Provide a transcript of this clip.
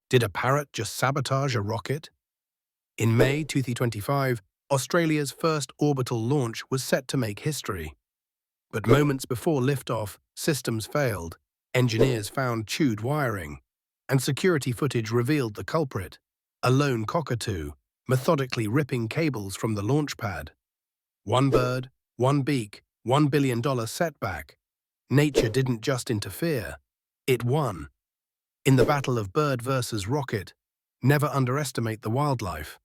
Did a parrot just sabotage a rocket? In May 2025, Australia's first orbital launch was set to make history. But moments before liftoff, systems failed, engineers found chewed wiring, and security footage revealed the culprit, a lone cockatoo, methodically ripping cables from the launch pad. One bird, one beak, $1 billion setback. Nature didn't just interfere, it won. In the battle of bird versus rocket, never underestimate the wildlife.